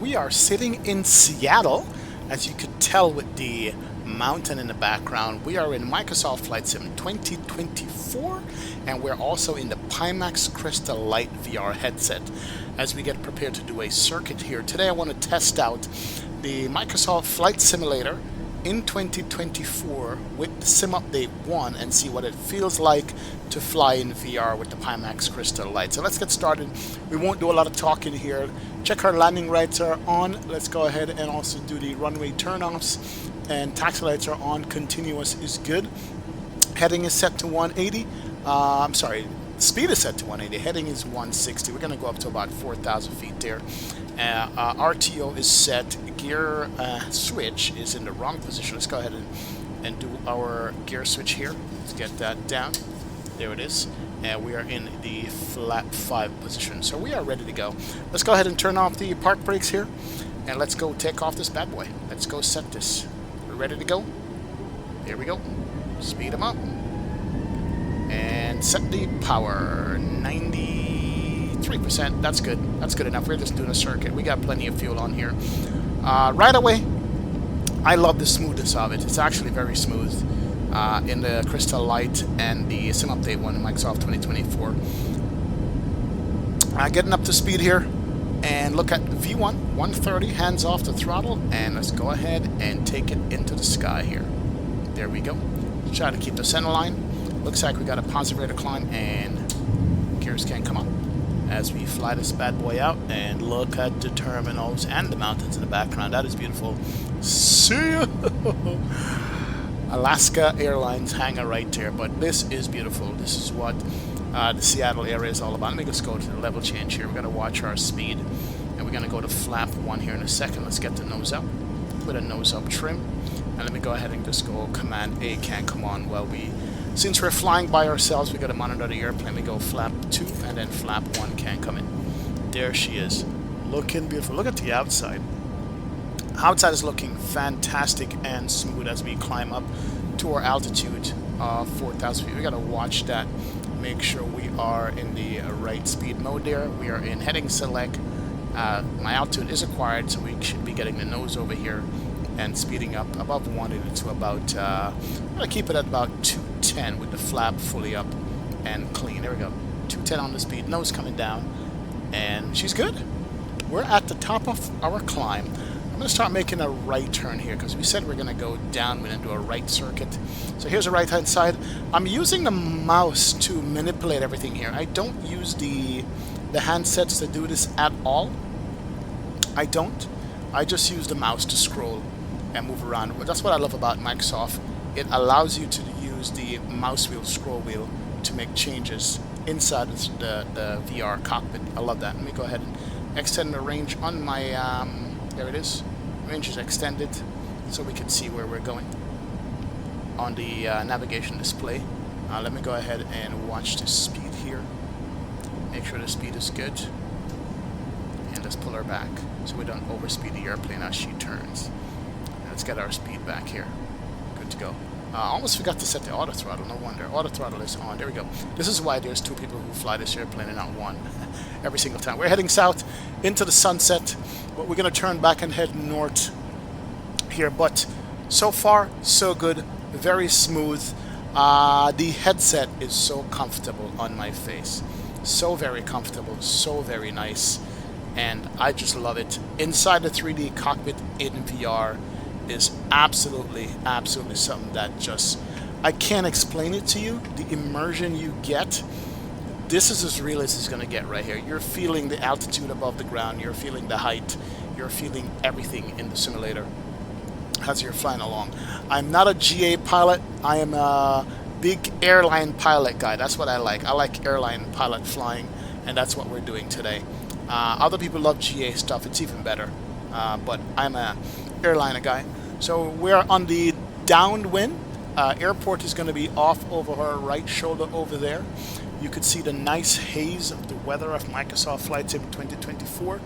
We are sitting in Seattle, as you could tell with the mountain in the background. We are in Microsoft Flight Sim 2024, and we're also in the Pimax Crystal Light VR headset as we get prepared to do a circuit here. Today I want to test out the Microsoft Flight Simulator in 2024 with the Sim Update 1 and see what it feels like to fly in VR with the Pimax Crystal Light. So let's get started. We won't do a lot of talking here. Check our landing lights are on. Let's go ahead and also do the runway turnoffs, and taxi lights are on. Continuous is good. Heading is set to 180. I'm sorry, speed is set to 180. Heading is 160. We're going to go up to about 4,000 feet there. RTO is set. Gear switch is in the wrong position. Let's go ahead and do our gear switch here. Let's get that down. There it is. And we are in the flat 5 position. So we are ready to go. Let's go ahead and turn off the park brakes here. And let's go take off this bad boy. Let's go set this. We're ready to go. Here we go. Speed them up. And set the power. 93%. That's good. That's good enough. We're just doing a circuit. We got plenty of fuel on here. Right away, I love the smoothness of it. It's actually very smooth in the Crystal Light and the Sim Update 1 in Microsoft 2024. Getting up to speed here, and look at V1, 130, hands off the throttle, and let's go ahead and take it into the sky here. There we go. Try to keep the center line. Looks like we got a positive rate of climb, and gears can't come up as we fly this bad boy out. And look at the terminals and the mountains in the background. That is beautiful. See ya! Alaska Airlines hangar right there, but this is beautiful. This is what the Seattle area is all about. Let me just go to the level change here. We're going to watch our speed, and we're going to go to flap 1 here in a second. Let's get the nose up with a nose up trim, and let me go ahead and just go Command A can't come on. Well, since we're flying by ourselves, we got to monitor the airplane. We go flap 2 and then flap 1 can't come in. There she is, looking beautiful. Look at the outside. Outside is looking fantastic and smooth as we climb up to our altitude of 4,000 feet. We got to watch that, make sure we are in the right speed mode there. We are in heading select. My altitude is acquired, so we should be getting the nose over here and speeding up above 180 to about, I'm going to keep it at about 210 with the flap fully up and clean. There we go. 210 on the speed, nose coming down, and she's good. We're at the top of our climb. I'm going to start making a right turn here because we said we're going to go downwind and do a right circuit. So here's the right hand side. I'm using the mouse to manipulate everything here. I don't use the handsets to do this at all. I don't. I just use the mouse to scroll and move around. Well, that's what I love about Microsoft. It allows you to use the mouse wheel, scroll wheel to make changes inside the VR cockpit. I love that. Let me go ahead and extend the range on my there it is. Range is extended so we can see where we're going on the navigation display. Let me go ahead and watch the speed here. Make sure the speed is good. And let's pull her back so we don't overspeed the airplane as she turns. And let's get our speed back here. Good to go. Almost forgot to set the auto throttle. No wonder. Auto throttle is on. There we go. This is why there's 2 people who fly this airplane and not 1 every single time. We're heading south into the sunset, but we're going to turn back and head north here. But so far, so good. Very smooth. The headset is so comfortable on my face. So very comfortable. So very nice. And I just love it. Inside the 3D cockpit in VR is absolutely something that just, I can't explain it to you. The immersion you get, this is as real as it's going to get right here. You're feeling the altitude above the ground, you're feeling the height, you're feeling everything in the simulator as you're flying along. I'm not a GA pilot, I am a big airline pilot guy. That's what I like. I like airline pilot flying, and that's what we're doing today. Other people love GA stuff, it's even better, but I'm a airliner guy. So we're on the downwind. Airport is going to be off over her right shoulder over there. You could see the nice haze of the weather of Microsoft Flight Sim 2024.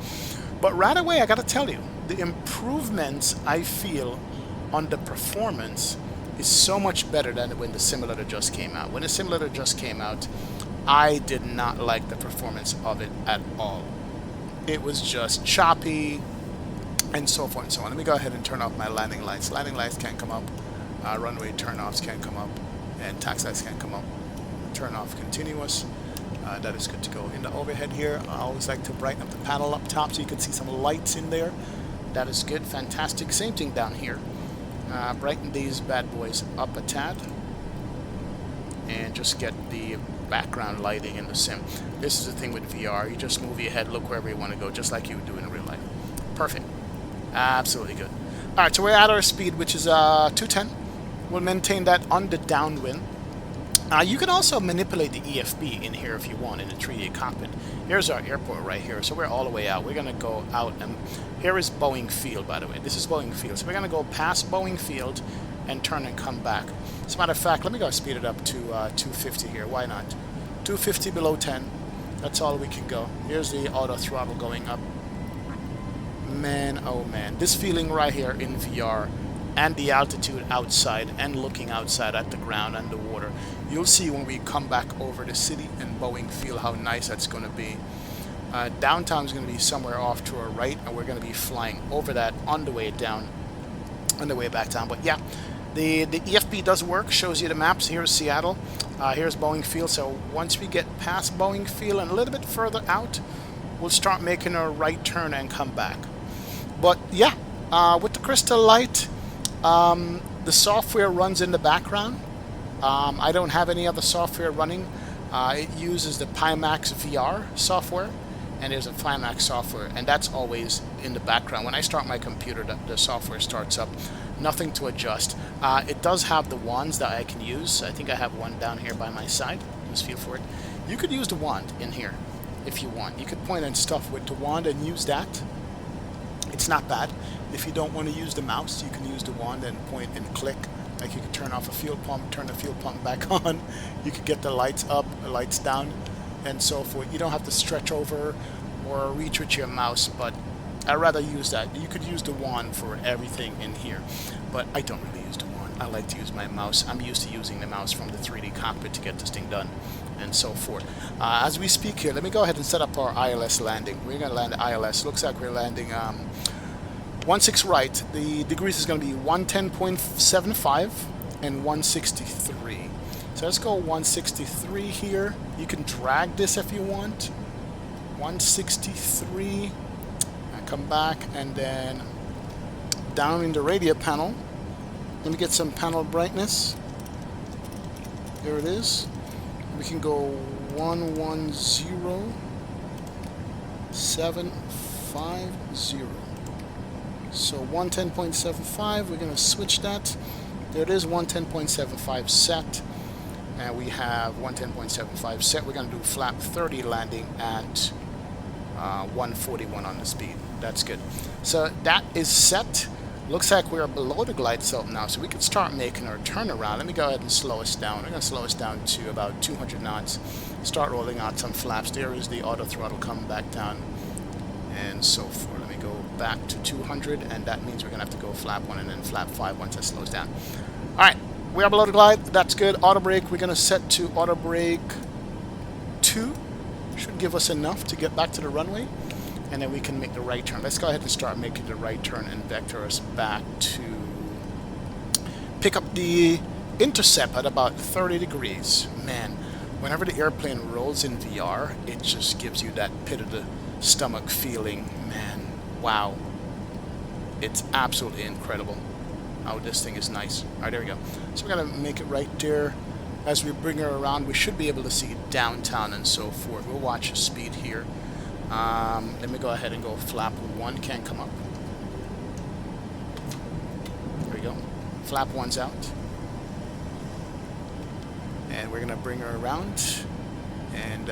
But right away, I got to tell you, the improvements I feel on the performance is so much better than when the simulator just came out. When the simulator just came out, I did not like the performance of it at all. It was just choppy. and so forth and so on. Let me go ahead and turn off my landing lights. Landing lights can't come up. Runway turn-offs can't come up. And taxi lights can't come up. Turn off continuous. That is good to go. In the overhead here, I always like to brighten up the panel up top so you can see some lights in there. That is good. Fantastic. Same thing down here. Brighten these bad boys up a tad. And just get the background lighting in the sim. This is the thing with VR. You just move your head, look wherever you want to go, just like you would do in real life. Perfect. Absolutely good. Alright, so we're at our speed, which is 210. We'll maintain that on the downwind. You can also manipulate the EFB in here if you want in the 3D cockpit. Here's our airport right here, so we're all the way out. We're going to go out, and here is Boeing Field, by the way. This is Boeing Field. So we're going to go past Boeing Field and turn and come back. As a matter of fact, let me go speed it up to 250 here. Why not? 250 below 10. That's all we can go. Here's the auto throttle going up. Man, oh man. This feeling right here in VR, and the altitude outside and looking outside at the ground and the water. You'll see when we come back over the city and Boeing Field how nice that's going to be. Downtown is going to be somewhere off to our right, and we're going to be flying over that on the way down, on the way back down. But yeah, the EFB does work, shows you the maps. Here's Seattle, here's Boeing Field. So once we get past Boeing Field and a little bit further out, we'll start making a right turn and come back. But yeah, with the crystal light, the software runs in the background. I don't have any other software running. It uses the Pimax VR software, and there's a Pimax software, and that's always in the background. When I start my computer, the software starts up. Nothing to adjust. It does have the wands that I can use. I think I have one down here by my side. Just feel for it. You could use the wand in here if you want. You could point and stuff with the wand and use that. It's not bad. If you don't want to use the mouse, you can use the wand and point and click. Like you can turn off a fuel pump, turn the fuel pump back on. You could get the lights up, the lights down, and so forth. You don't have to stretch over or reach with your mouse, but I'd rather use that. You could use the wand for everything in here, but I don't really use the wand. I like to use my mouse. I'm used to using the mouse from the 3D cockpit to get this thing done, and so forth. As we speak here, let me go ahead and set up our ILS landing. We're going to land ILS. Looks like we're landing 16 right. The degrees is going to be 110.75 and 163. So let's go 163 here. You can drag this if you want. 163. Come back, and then down in the radio panel, let me get some panel brightness. There it is. We can go 110750. So 110.75, we're going to switch that. There it is, 110.75 set. And we have 110.75 set. We're going to do flap 30 landing at 141 on the speed. That's good. So that is set. Looks like we're below the glide slope now, so we can start making our turnaround. Let me go ahead and slow us down. We're going to slow us down to about 200 knots. Start rolling out some flaps. There is the auto throttle coming back down, and so forth. Let me go back to 200, and that means we're going to have to go flap 1 and then flap 5 once that slows down. Alright, we are below the glide. That's good. Auto brake, we're going to set to auto brake 2. Should give us enough to get back to the runway, and then we can make the right turn. Let's go ahead and start making the right turn and vector us back to pick up the intercept at about 30 degrees. Man, whenever the airplane rolls in VR, it just gives you that pit of the stomach feeling. Man, wow. It's absolutely incredible how this thing is nice. Alright, there we go. So we're going to make it right there. As we bring her around, we should be able to see downtown and so forth. We'll watch the speed here. Let me go ahead and go flap 1. Can't come up. There we go. Flap 1's out. And we're going to bring her around. And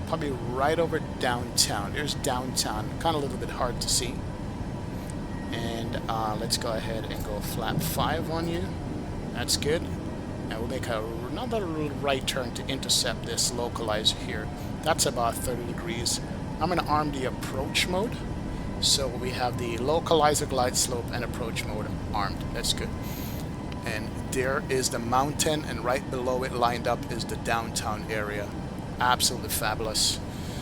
probably right over downtown. There's downtown. Kind of a little bit hard to see. And let's go ahead and go flap 5 on you. That's good. And we'll make another little right turn to intercept this localizer here. That's about 30 degrees. I'm going to arm the approach mode. So we have the localizer, glide slope, and approach mode armed. That's good. And there is the mountain, and right below it lined up is the downtown area. Absolutely fabulous.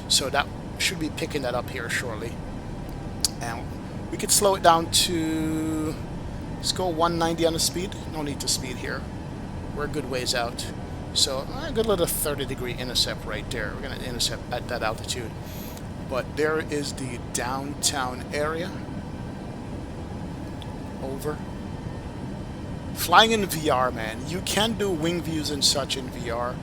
So that should be picking that up here shortly. And We could slow it down to, let's go 190 on the speed. No need to speed here. We're a good ways out. So a good little 30-degree intercept right there. We're going to intercept at that altitude. But there is the downtown area. Over. Flying in VR, man. You can do wing views and such in VR,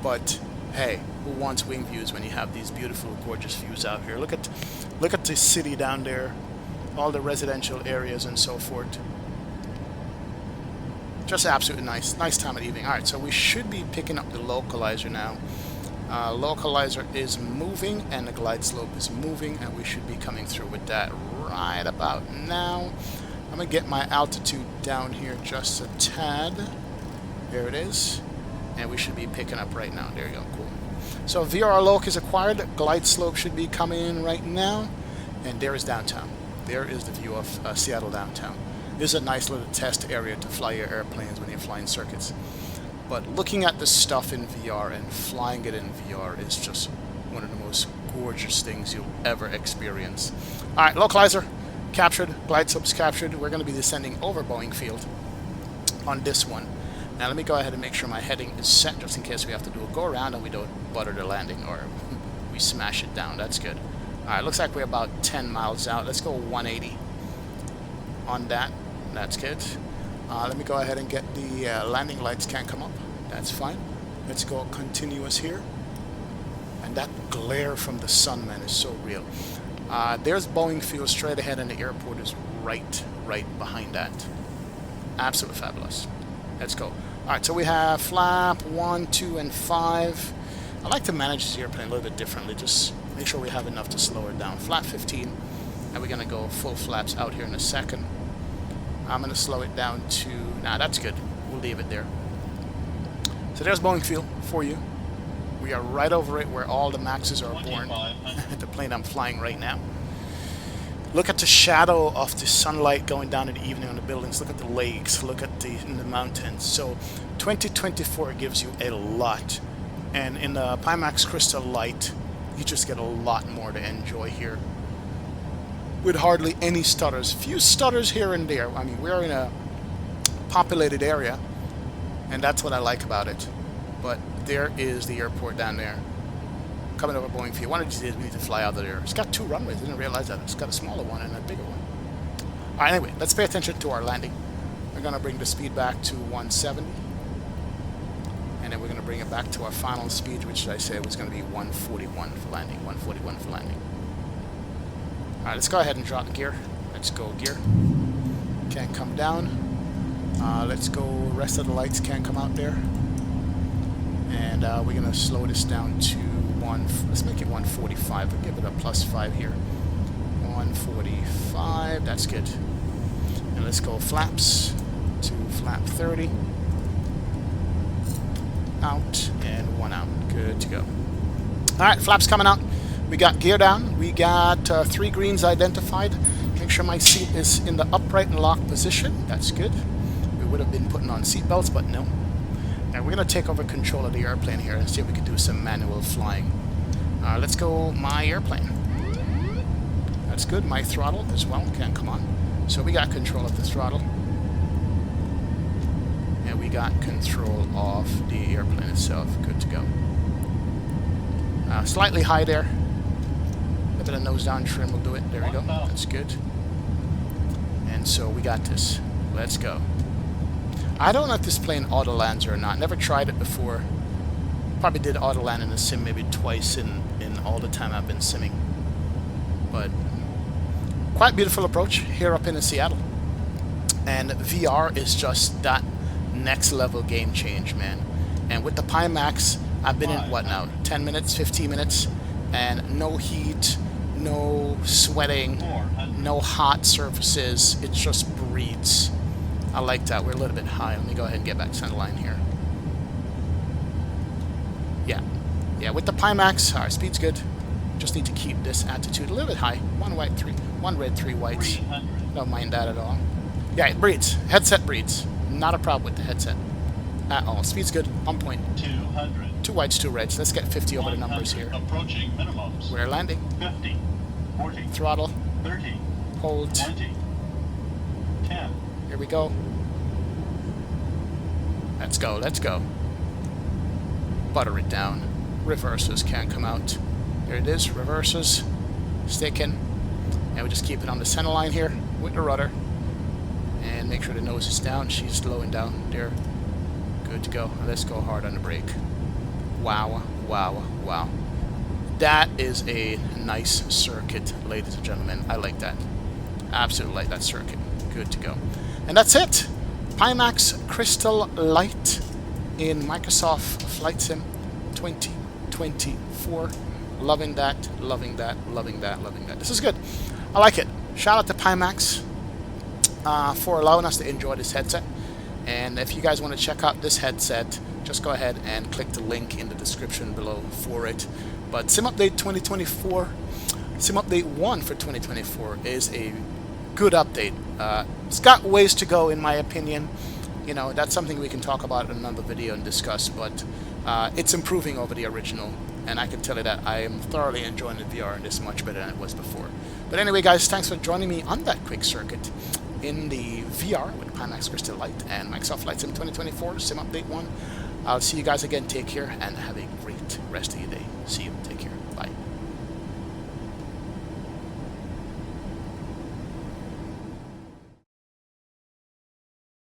but hey, who wants wing views when you have these beautiful, gorgeous views out here? Look at the city down there, all the residential areas and so forth. Just absolutely nice time of evening. All right, so we should be picking up the localizer now. Localizer is moving and the glide slope is moving, and we should be coming through with that right about now. I'm going to get my altitude down here just a tad. There it is. And we should be picking up right now. There you go. Cool. So VR loc is acquired. Glide slope should be coming in right now. And there is downtown. There is the view of Seattle downtown. This is a nice little test area to fly your airplanes when you're flying circuits. But looking at the stuff in VR and flying it in VR is just one of the most gorgeous things you'll ever experience. All right, localizer captured, glide slopes captured. We're going to be descending over Boeing Field on this one. Now let me go ahead and make sure my heading is set just in case we have to do a go around and we don't butter the landing or we smash it down. That's good. Alright, looks like we're about 10 miles out. Let's go 180 on that. That's good. Let me go ahead and get the landing lights can't come up. That's fine. Let's go continuous here. And that glare from the sun, man, is so real. There's Boeing Field straight ahead, and the airport is right behind that. Absolutely fabulous. Let's go. Alright, so we have flap 1, 2, and 5. I like to manage this airplane a little bit differently. Just make sure we have enough to slow it down. Flap 15, and we're going to go full flaps out here in a second. I'm going to slow it down to... Nah, that's good. We'll leave it there. So there's Boeing Field for you. We are right over it where all the Maxes are born. The plane I'm flying right now. Look at the shadow of the sunlight going down in the evening on the buildings. Look at the lakes. Look at the mountains. So 2024 gives you a lot. And in the Pimax Crystal Light, you just get a lot more to enjoy here. With hardly any stutters. Few stutters here and there. I mean, we're in a populated area. And that's what I like about it. But there is the airport down there. Coming over Boeing Field. One of these days we need to fly out of there. It's got 2 runways. I didn't realize that. It's got a smaller one and a bigger one. Alright, anyway, let's pay attention to our landing. We're going to bring the speed back to 170. And then we're going to bring it back to our final speed, which I said was going to be 141 for landing. 141 for landing. Alright, let's go ahead and drop the gear. Let's go gear. Can't come down. Let's go, rest of the lights can't come out there. And we're going to slow this down to let's make it 145. We'll give it a +5 here. 145, that's good. And let's go flaps to flap 30. Out and 1 out. Good to go. Alright, flaps coming out. We got gear down. We got 3 greens identified. Make sure my seat is in the upright and locked position. That's good. We would have been putting on seat belts, but no. And we're going to take over control of the airplane here and see if we can do some manual flying. Let's go my airplane. That's good. My throttle as well. Can't come on. So we got control of the throttle. And we got control of the airplane itself. Good to go. Slightly high there. A bit of nose down trim will do it. There we go. That's good. And so we got this. Let's go. I don't know if this plane auto lands or not. Never tried it before. Probably did auto land in a sim maybe twice in all the time I've been simming. But quite beautiful approach here up in Seattle. And VR is just that next level game change, man. And with the Pimax, I've been in what now? 10 minutes, 15 minutes, and no heat, no sweating, no hot surfaces. It just breathes. I like that. We're a little bit high. Let me go ahead and get back to center line here. Yeah, with the Pimax, our speed's good. Just need to keep this altitude a little bit high. 1 white, 3, 1 red, 3 whites. Don't mind that at all. Yeah, it breathes. Headset breathes. Not a problem with the headset at all. Speed's good. On point. 200. 2 whites, 2 reds. Let's get 50 over the numbers here. Approaching minimums. We're landing. 50. 40. Throttle. 30. Hold. 20. 10. Here we go. Let's go, let's go. Butter it down. Reverses can't come out. There it is, reverses. Sticking. And we just keep it on the center line here with the rudder. And make sure the nose is down. She's slowing down there. Good to go. Let's go hard on the brake. Wow, wow, wow. That is a nice circuit, ladies and gentlemen. I like that. Absolutely like that circuit. Good to go. And that's it. Pimax Crystal Light in Microsoft Flight Sim 2024. Loving that, loving that, loving that, loving that. This is good. I like it. Shout out to Pimax for allowing us to enjoy this headset. And if you guys want to check out this headset, just go ahead and click the link in the description below for it. But Sim Update 2024, Sim Update 1 for 2024 is a good update. It's got ways to go, in my opinion. You know, that's something we can talk about in another video and discuss, but it's improving over the original, and I can tell you that I am thoroughly enjoying the VR, and it's much better than it was before. But anyway, guys, thanks for joining me on that quick circuit in the VR with Pimax Crystal Light and Microsoft Flight Sim 2024 Sim Update 1. I'll see you guys again. Take care and have a great rest of your day. See you.